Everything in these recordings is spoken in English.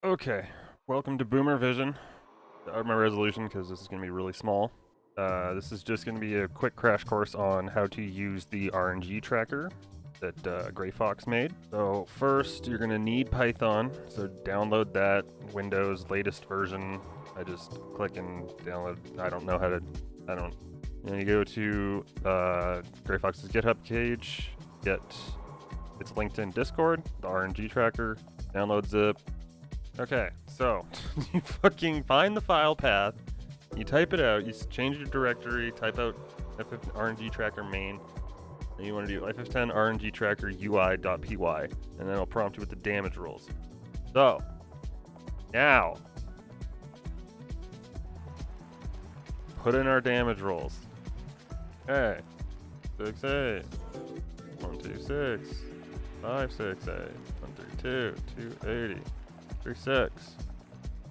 Okay, welcome to Boomer Vision. My resolution because this is going to be really small. This is just going to be a quick crash course on how to use the RNG tracker that Gray Fox made. So first, you're going to need Python. So download that Windows latest version. I just click and download. I don't know how to. I don't. And you go to Gray Fox's GitHub page. It's linked in Discord. The RNG tracker. Download zip. Okay, so you fucking find the file path, you type it out, you change your directory, type out ff10 RNG tracker main, and you want to do ff10 RNG tracker UI.py, and then it'll prompt you with the damage rules. So, now, put in our damage rolls. Okay, 6A, 126, 568, 132, 280. 36.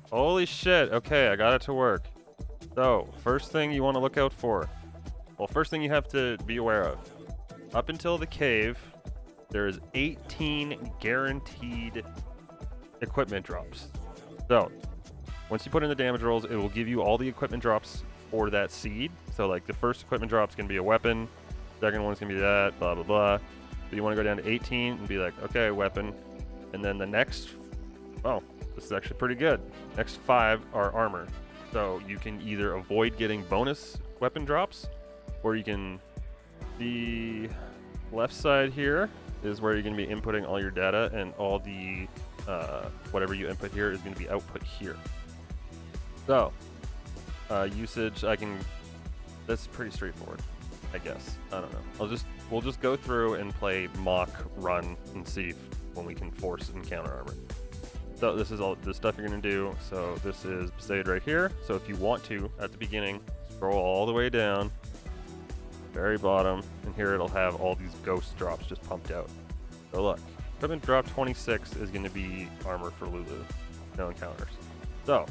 Holy shit. Okay, I got it to work. So, first thing you want to look out for. Well, first thing you have to be aware of. Up until the cave, there is 18 guaranteed equipment drops. So, once you put in the damage rolls, it will give you all the equipment drops for that seed. So, like, the first equipment drop is going to be a weapon. Second one's going to be that, blah, blah, blah. So you want to go down to 18 and be like, okay, weapon. And then the next... Oh, this is actually pretty good. Next 5 are armor. So you can either avoid getting bonus weapon drops, or you can... The left side here is where you're going to be inputting all your data, and all the... whatever you input here is going to be output here. So, usage, that's pretty straightforward, I guess. I don't know. We'll just go through and play mock run and see when we can force encounter armor. So this is all the stuff you're going to do. So this is Besaid right here. So if you want to, at the beginning, scroll all the way down, very bottom, and here it'll have all these ghost drops just pumped out. So look, equipment drop 26 is going to be armor for Lulu. No encounters. So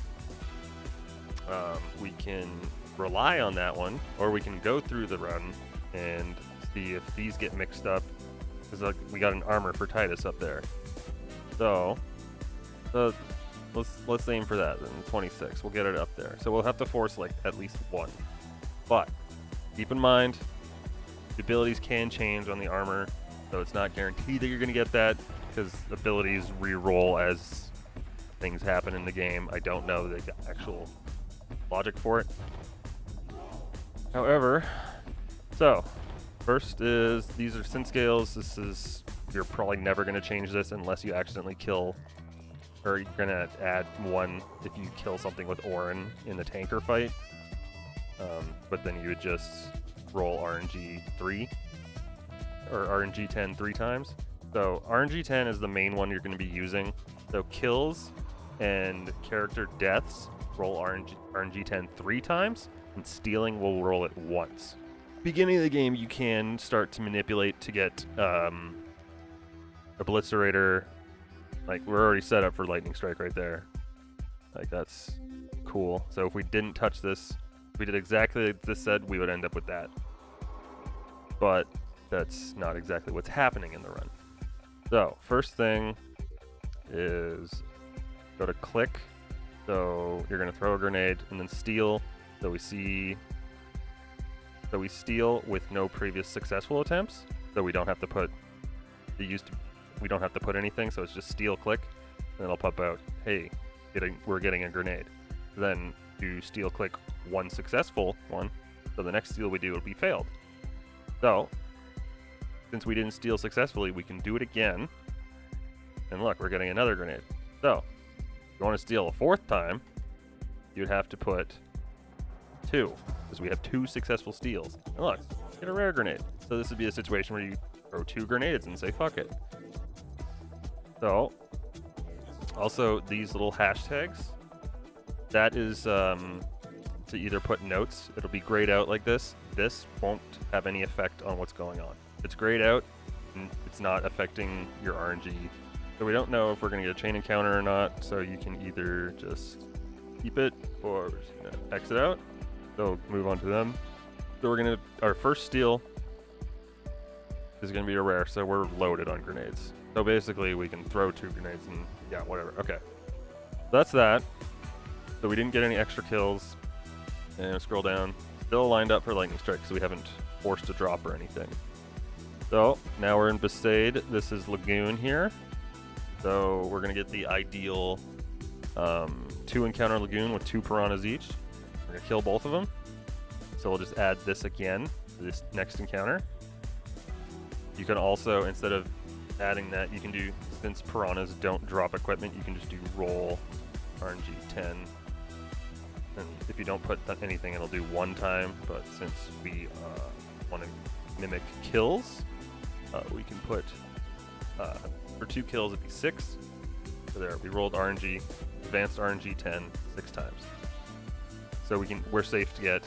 we can rely on that one, or we can go through the run and see if these get mixed up. Because like, we got an armor for Titus up there. So let's aim for that. Then 26, we'll get it up there. So we'll have to force like at least one. But keep in mind, the abilities can change on the armor, so it's not guaranteed that you're going to get that because abilities re-roll as things happen in the game. I don't know the actual logic for it. However, so first is these are sin scales. This is, you're probably never going to change this unless you accidentally kill, or you're going to add one if you kill something with Orin in the tanker fight. But then you would just roll RNG 3 or RNG 10 3 times. So RNG 10 is the main one you're going to be using. So kills and character deaths roll RNG 10 3 times, and stealing will roll it once. Beginning of the game, you can start to manipulate to get Obliterator. Like, we're already set up for Lightning Strike right there. Like, that's cool. So if we didn't touch this, if we did exactly like this said, we would end up with that. But that's not exactly what's happening in the run. So first thing is go to click. So you're going to throw a grenade and then steal. So we steal with no previous successful attempts. So we don't have to put we don't have to put anything, so it's just steal, click, and it'll pop out, hey, we're getting a grenade. Then do steal, click, one successful one, so the next steal we do will be failed. So, since we didn't steal successfully, we can do it again, and look, we're getting another grenade. So, if you want to steal a 4th time, you'd have to put 2, because we have 2 successful steals. And look, get a rare grenade. So this would be a situation where you throw 2 grenades and say, fuck it. So, also these little hashtags, that is to either put notes. It'll be grayed out like this. This won't have any effect on what's going on. It's grayed out, and it's not affecting your RNG. So we don't know if we're going to get a chain encounter or not, so you can either just keep it or exit out. So move on to them. So our first steal is going to be a rare, so we're loaded on grenades. So basically we can throw 2 grenades and yeah, whatever. Okay. that's that. So we didn't get any extra kills. And scroll down. Still lined up for Lightning Strike, so we haven't forced a drop or anything. So now we're in Besaid. This is Lagoon here. So we're going to get the ideal 2 encounter Lagoon with 2 piranhas each. We're going to kill both of them. So we'll just add this again to this next encounter. You can also, instead of adding that, you can do, since piranhas don't drop equipment, you can just do roll RNG 10. And if you don't put anything, it'll do 1 time. But since we want to mimic kills, we can put, for 2 kills, it'd be 6. So there, we rolled RNG, advanced RNG 10, 6 times. So we're safe to get,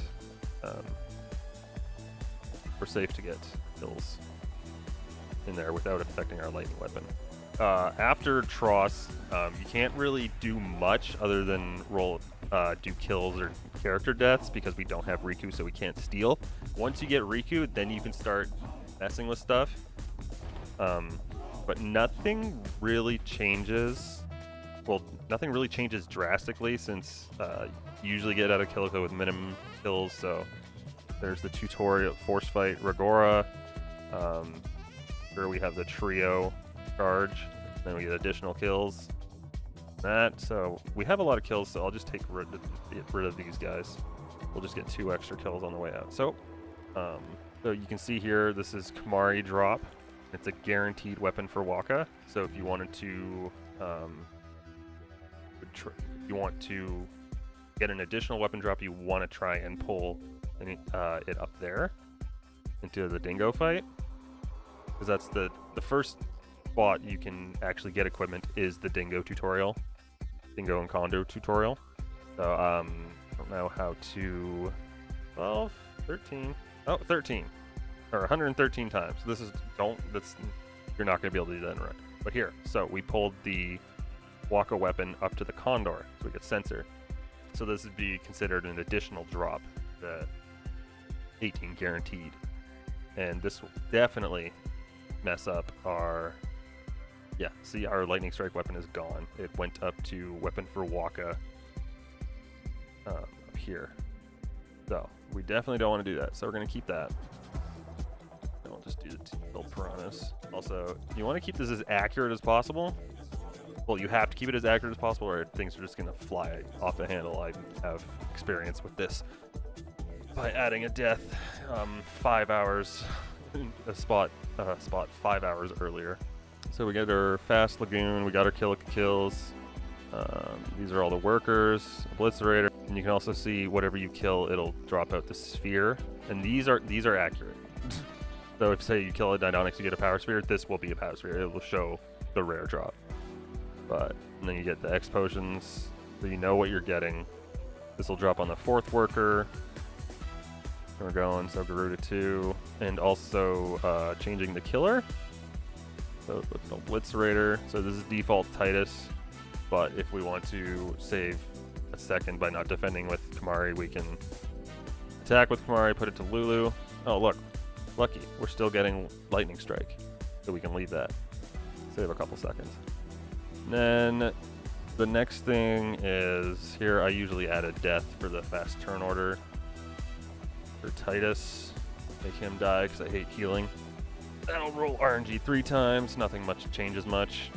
kills in there without affecting our lightning weapon. After Tross, you can't really do much other than do kills or character deaths because we don't have Riku, so we can't steal. Once you get Riku, then you can start messing with stuff. But nothing really changes. Well, nothing really changes drastically since you usually get out of Kilika with minimum kills. So there's the tutorial force fight Ragora. Here we have the trio charge. Then we get additional kills. So we have a lot of kills, so I'll just get rid of these guys. We'll just get 2 extra kills on the way out. So you can see here, this is Kimahri drop. It's a guaranteed weapon for Wakka. So if you wanted to, get an additional weapon drop, you want to try and pull it up there into the Dingo fight, because that's the first spot you can actually get equipment is the Dingo tutorial, Dingo and Kondo tutorial. So I don't know how to 12, 13, 13 or 113 times. This is you're not going to be able to do that in right. But here, so we pulled the Wakka weapon up to the Condor, so we get sensor. So this would be considered an additional drop, the 18 guaranteed, and this will definitely mess up our. Yeah, see, our Lightning Strike weapon is gone. It went up to weapon for Wakka up here. So we definitely don't want to do that. So we're going to keep that. And we'll just do the 2 build piranhas. Also, you want to keep this as accurate as possible. Well, you have to keep it as accurate as possible, or things are just going to fly off the handle. I have experience with this by adding a death 5 hours, a spot 5 hours earlier. So we got our fast Lagoon, we got our Kilika kills. These are all the workers, Obliterator, and you can also see whatever you kill, it'll drop out the sphere. And these are accurate. So if say you kill a Deinonyx, you get a power sphere, this will be a power sphere. It will show the rare drop. And then you get the X potions, so you know what you're getting. This will drop on the 4th worker. And we're going, so Garuda 2, and also changing the killer. So with an Obliterator, so this is default Titus, but if we want to save a second by not defending with Kimahri, we can attack with Kimahri, put it to Lulu. Oh look, lucky, we're still getting Lightning Strike, so we can leave that. Save a couple seconds. And then the next thing is, here I usually add a death for the fast turn order. For Titus, make him die because I hate healing. That'll roll RNG 3 times, nothing much changes much.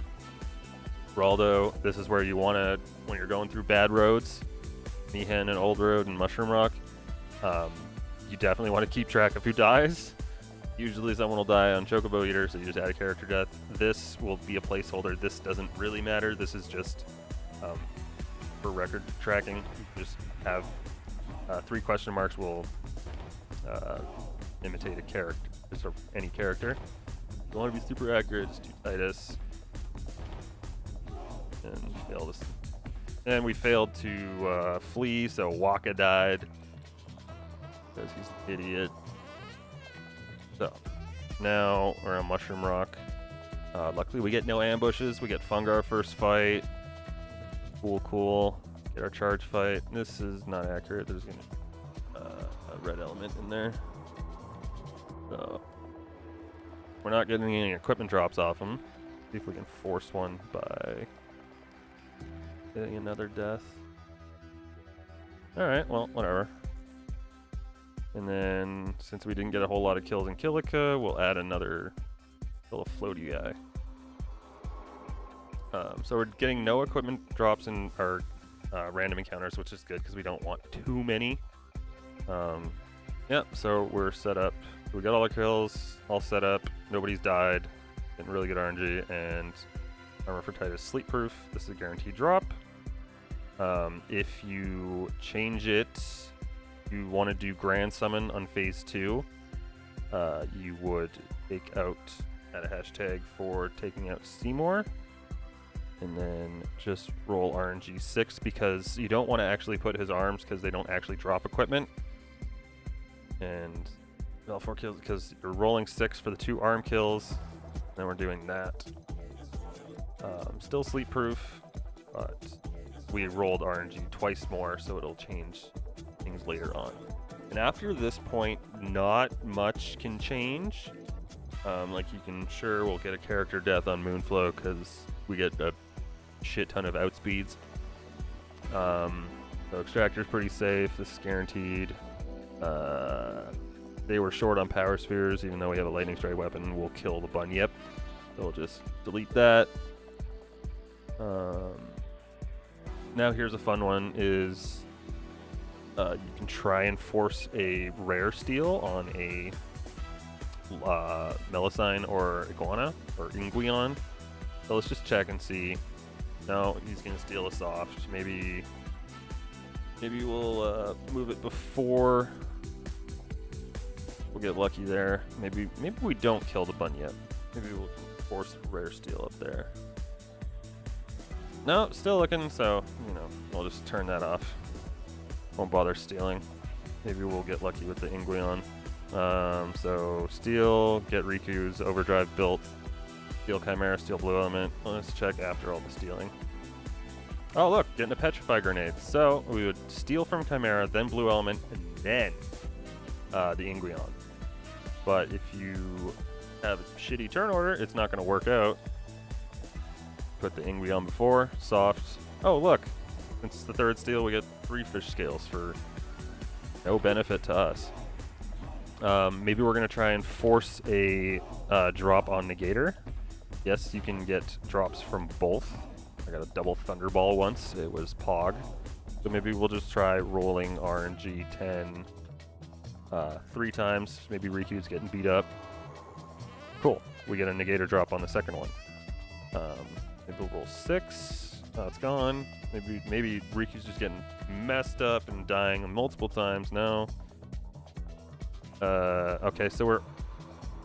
Raldo, this is where you want to, when you're going through bad roads, Mi'ihen and Old Road and Mushroom Rock, you definitely want to keep track of who dies. Usually someone will die on Chocobo Eater, so you just add a character death. This will be a placeholder. This doesn't really matter. This is just for record tracking. You just have 3 question marks will imitate a character. Just any character. If you want to be super accurate, just do Titus. And fail this. And we failed to flee, so Wakka died. Because he's an idiot. So, now we're on Mushroom Rock. Luckily we get no ambushes. We get Fungar first fight. Cool. Get our charge fight. This is not accurate. There's going to be a red element in there. So, we're not getting any equipment drops off them. See if we can force one by Getting another death. Alright, well, whatever. And then, since we didn't get a whole lot of kills in Kilika, we'll add another little floaty guy. So we're getting no equipment drops in our random encounters, which is good because we don't want too many. Yep, so we're set up. We got all the kills, all set up. Nobody's died. Didn't really get RNG, and Armor for Titus Sleep Proof. This is a guaranteed drop. If you change it, you want to do Grand Summon on Phase 2, you would take out, add a hashtag for taking out Seymour, and then just roll RNG 6 because you don't want to actually put his arms because they don't actually drop equipment. And all 4 kills because you're rolling 6 for the 2 arm kills. Then we're doing that. Still sleep proof, but we rolled RNG twice more, so it'll change things later on. And after this point, not much can change. Like we'll get a character death on Moonflow because we get a shit ton of outspeeds. So Extractor's pretty safe. This is guaranteed. They were short on power spheres, even though we have a lightning strike weapon. We'll kill the Bunyip. So we'll just delete that. Now here's a fun one: is you can try and force a rare steal on a Melusine or Iguana or Inguion. So let's just check and see. No, he's gonna steal a soft. Maybe we'll move it before. We'll get lucky there. Maybe we don't kill the Bunyip. Maybe we'll force a rare steal up there. No, still looking, so, we'll just turn that off. Won't bother stealing. Maybe we'll get lucky with the Inguion. So, steal, get Riku's Overdrive built, steal Chimera, steal Blue Element. Let's check after all the stealing. Oh, look, getting a Petrify Grenade. So, we would steal from Chimera, then Blue Element, and then the Inguion. But if you have a shitty turn order, it's not going to work out. Put the Inguion before, soft. Oh, look, since the 3rd steal, we get 3 fish scales for no benefit to us. Maybe we're going to try and force a drop on Negator. Yes, you can get drops from both. I got a double Thunderball once. It was Pog. So maybe we'll just try rolling RNG 10 3 times. Maybe Riku's getting beat up. Cool. We get a Negator drop on the second one. Maybe we'll roll 6. Oh, it's gone. Maybe Riku's just getting messed up and dying multiple times. No. Okay, so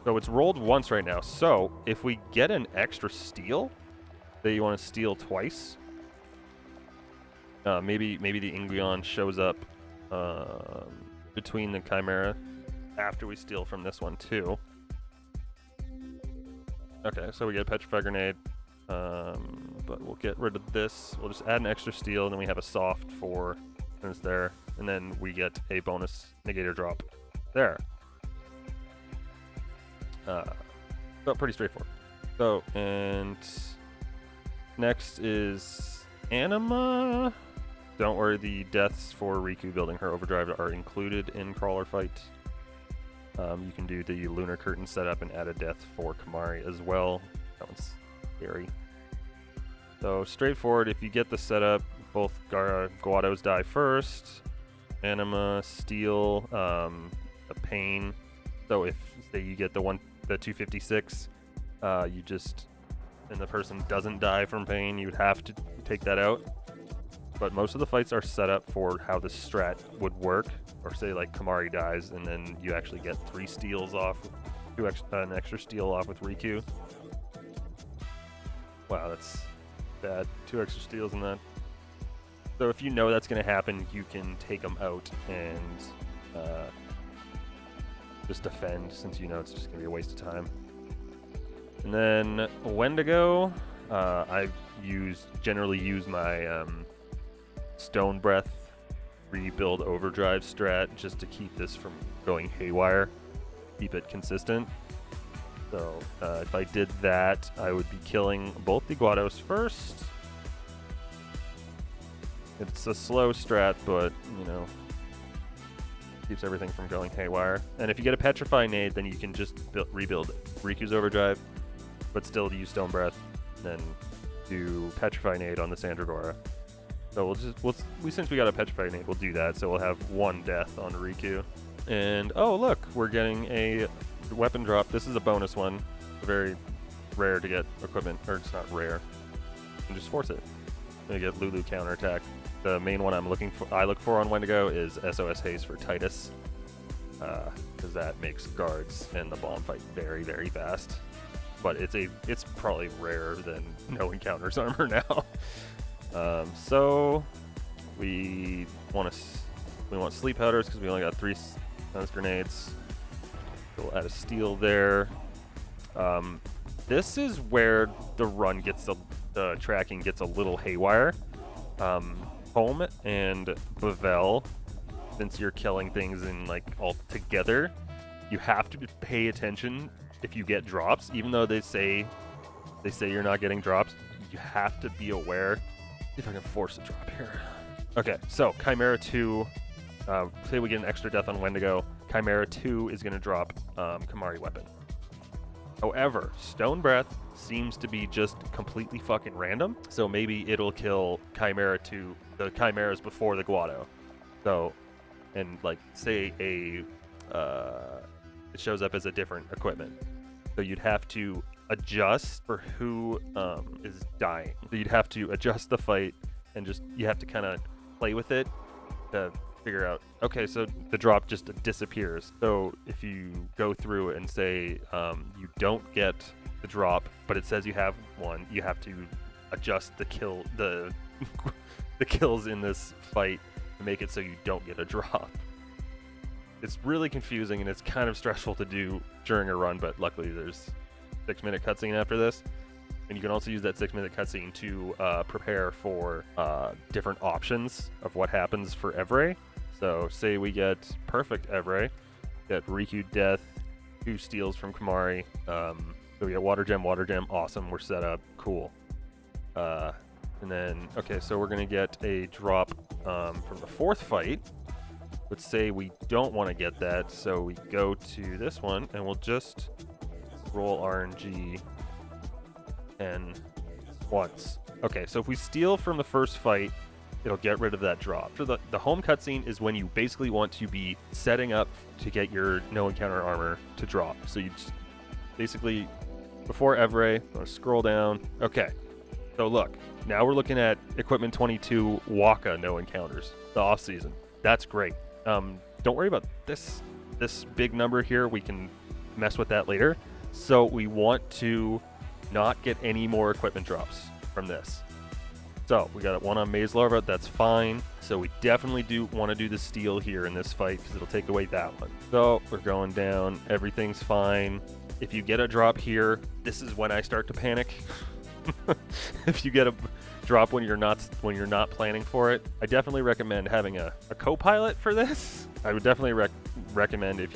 it's rolled once right now. So if we get an extra steal, that you want to steal twice, maybe the Inguion shows up between the Chimera after we steal from this one too. Okay, so we get a Petrify Grenade. But we'll get rid of this. We'll just add an extra steal, and then we have a soft for it's there, and then we get a bonus Negator drop there. So pretty straightforward. So, and next is Anima. Don't worry, the deaths for Riku building her Overdrive are included in Crawler Fight. You can do the Lunar Curtain setup and add a death for Kamari as well. That one's scary. So straightforward, if you get the setup, both Guados die first. Anima, Steel, a Pain. So if, say, you get the 256, you just, and the person doesn't die from Pain, you'd have to take that out. But most of the fights are set up for how the strat would work. Or say like Kamari dies, and then you actually get 3 steals off, an extra steal off with Riku. Wow, that's bad. 2 extra steals in that. So if you know that's going to happen, you can take them out and just defend, since you know it's just going to be a waste of time. And then Wendigo, I generally use my Stone Breath rebuild Overdrive strat just to keep this from going haywire, keep it consistent. So if I did that, I would be killing both the Guados first, It's a slow strat, but, you know, keeps everything from going haywire. And if you get a Petrify Nade, then you can just rebuild Riku's Overdrive, but still use Stone Breath, then do Petrify Nade on the Sandragora. So since we got a Petrify Nade, we'll do that. So we'll have 1 death on Riku. And, oh, look, we're getting a weapon drop. This is a bonus one. Very rare to get equipment, or it's not rare. You can just force it. You get Lulu counterattack. The main one I look for on Wendigo is SOS Haste for Titus, because that makes guards and the bomb fight very, very fast. But it's probably rarer than no encounters armor now. So we want sleep powders because we only got 3 stun grenades. We'll add a steal there. This is where the run the tracking gets a little haywire. Home and Bavel, since you're killing things in like all together, you have to pay attention if you get drops. Even though they say you're not getting drops, you have to be aware. See if I can force a drop here. Okay, so Chimera 2, say we get an extra death on Wendigo, Chimera 2 is going to drop Kimahri Weapon. However, Stone Breath seems to be just completely fucking random, so maybe it'll kill Chimera 2, the Chimeras before the Guado. So, and like, say it shows up as a different equipment. So you'd have to adjust for who is dying. So you'd have to adjust the fight, and you have to kind of play with it to figure out, okay, so the drop just disappears. So if you go through and say you don't get the drop, but it says you have one, you have to adjust the kills in this fight to make it so you don't get a drop. It's really confusing, and it's kind of stressful to do during a run, but luckily there's 6-minute cutscene after this. And you can also use that 6-minute cutscene to prepare for different options of what happens for Evrae. So say we get perfect Evrae, get Riku Death, 2 steals from Kimahri. So we get Water Gem, awesome, we're set up, cool. And then, okay, so we're going to get a drop from the 4th fight. Let's say we don't want to get that, so we go to this one, and we'll just roll RNG 10 once. Okay, so if we steal from the first fight, it'll get rid of that drop. So the home cutscene is when you basically want to be setting up to get your no encounter armor to drop. So you just basically, before Evrae, I'm going to scroll down. Okay, so look, now we're looking at Equipment 22 Waka no encounters, the off season. That's great. Don't worry about this big number here. We can mess with that later. So we want to not get any more equipment drops from this. So we got one on Maze Larva, that's fine. So we definitely do want to do the steal here in this fight because it'll take away that one. So we're going down, everything's fine. If you get a drop here, this is when I start to panic. If you get a drop when you're not planning for it, I definitely recommend having a co-pilot for this. I would definitely recommend if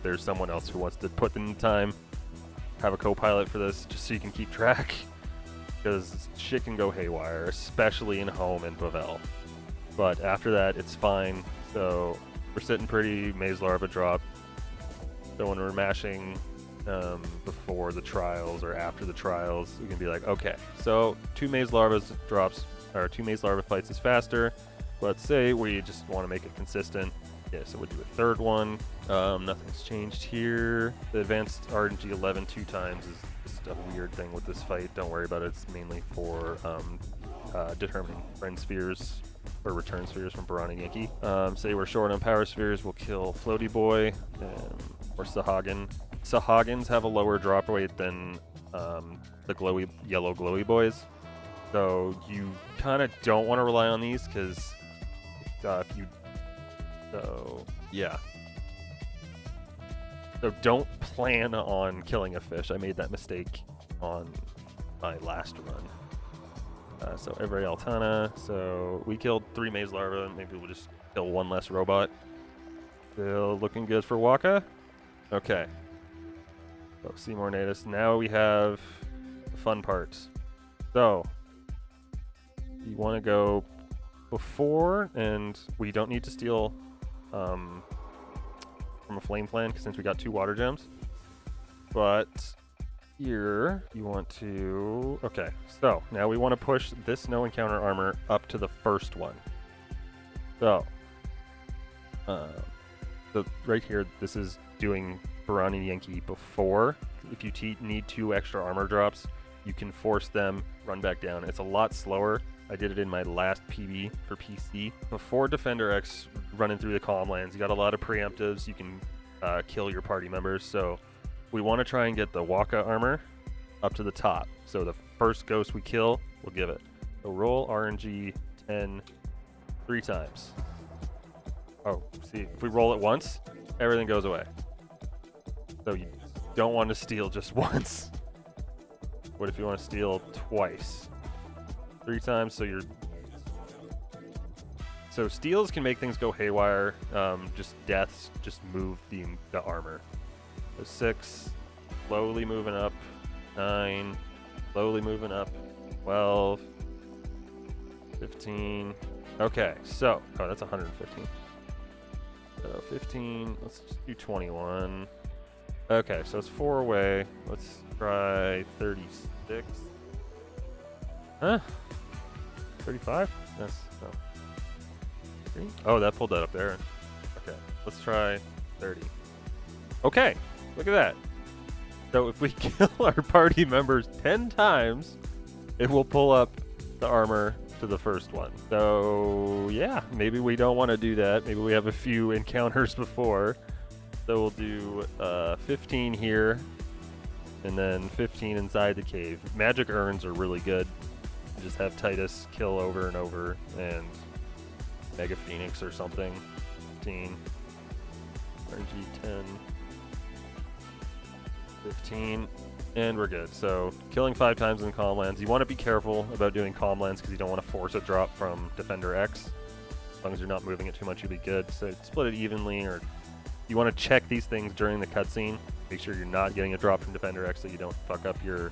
there's someone else who wants to put in time, have a co-pilot for this just so you can keep track, because shit can go haywire, especially in home and Bavel. But after that, it's fine. So we're sitting pretty. Maze Larva drop. So when we're mashing before the trials or after the trials, we can be like, okay, so 2 Maze Larva drops, or 2 Maze Larva fights is faster. Let's say we just want to make it consistent. Yeah, so we'll do a 3rd one. Nothing's changed here. The advanced RNG 11 2 times is just a weird thing with this fight. Don't worry about it. It's mainly for determining friend spheres or return spheres from Piranha Yankee. Say we're short on power spheres, we'll kill Floaty Boy or Sahagin. Sahagins have a lower drop rate than the yellow glowy boys. So you kind of don't want to rely on these because yeah. So don't plan on killing a fish. I made that mistake on my last run. So Evrae Altana. So we killed 3 Maze Larva. Maybe we'll just kill 1 less robot. Still looking good for Waka. Okay. So Seymour Natus. Now we have the fun parts. So you want to go before, and we don't need to steal from a flame plan since we got 2 water gems. But here you want to, okay, so now we want to push this no encounter armor up to the first one. So right here, this is doing Barani Yankee before. If you need 2 extra armor drops, you can force them, run back down. It's a lot slower. I did it in my last PB for PC. Before Defender X running through the calm lands, you got a lot of preemptives. You can kill your party members. So we want to try and get the Waka armor up to the top. So the first ghost we kill, we'll give it. So roll RNG 10 3 times. Oh, see, if we roll it once, everything goes away. So you don't want to steal just once. What if you want to steal twice? 3 times, so steals can make things go haywire. Just deaths just move the armor. So 6, slowly moving up. 9, slowly moving up. 12, 15. Okay, so that's 115. So 15. Let's just do 21. Okay, so it's 4 away. Let's try 36. Huh? 35? Yes. No. Oh, that pulled that up there. Okay, let's try 30. Okay, look at that. So if we kill our party members 10 times, it will pull up the armor to the first one. So yeah, maybe we don't want to do that. Maybe we have a few encounters before. So we'll do 15 here, and then 15 inside the cave. Magic urns are really good. You just have Titus kill over and over, and Mega Phoenix or something. 15. RNG 10. 15. And we're good. So killing 5 times in calm lands. You want to be careful about doing calm lands because you don't want to force a drop from Defender X. As long as you're not moving it too much, you'll be good. So split it evenly, or you want to check these things during the cutscene. Make sure you're not getting a drop from Defender X so you don't fuck up your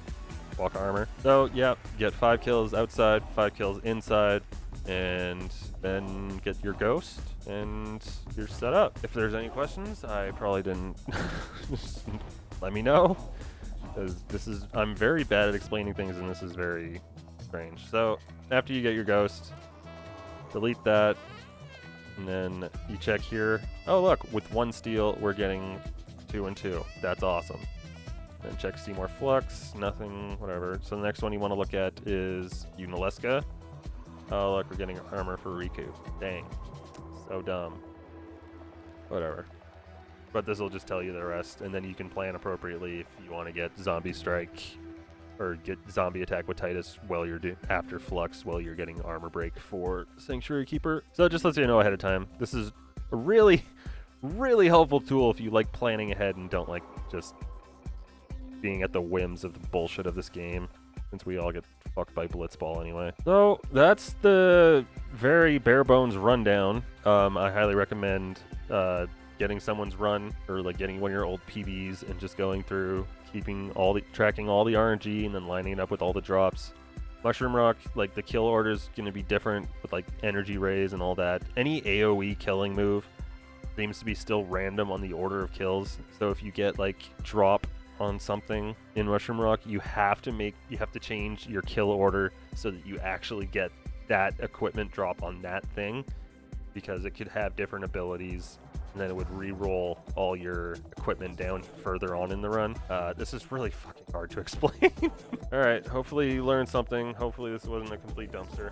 walk armor. So yeah, get 5 kills outside, 5 kills inside, and then get your ghost, and you're set up. If there's any questions, I probably didn't. Just let me know, because I'm very bad at explaining things, and this is very strange. So after you get your ghost, delete that. And then you check here. Oh, look, with 1 steal, we're getting 2 and 2. That's awesome. Then check Seymour Flux, nothing, whatever. So the next one you want to look at is Unalesca. Oh, look, we're getting armor for Riku. Dang. So dumb. Whatever. But this will just tell you the rest, and then you can plan appropriately if you want to get Zombie Strike or get Zombie Attack with Titus while you're after Flux, while you're getting armor break for Sanctuary Keeper. So it just lets you know ahead of time. This is a really, really helpful tool if you like planning ahead and don't like just being at the whims of the bullshit of this game, since we all get fucked by Blitzball anyway. So that's the very bare bones rundown. I highly recommend getting someone's run, or like getting one of your old PBs and just going through, tracking all the RNG and then lining it up with all the drops. Mushroom Rock, like the kill order is going to be different with like energy rays and all that. Any AoE killing move seems to be still random on the order of kills. So if you get like drop on something in Mushroom Rock, you have to change your kill order so that you actually get that equipment drop on that thing, because it could have different abilities, and then it would re-roll all your equipment down further on in the run. This is really fucking hard to explain. All right, hopefully you learned something. Hopefully this wasn't a complete dumpster.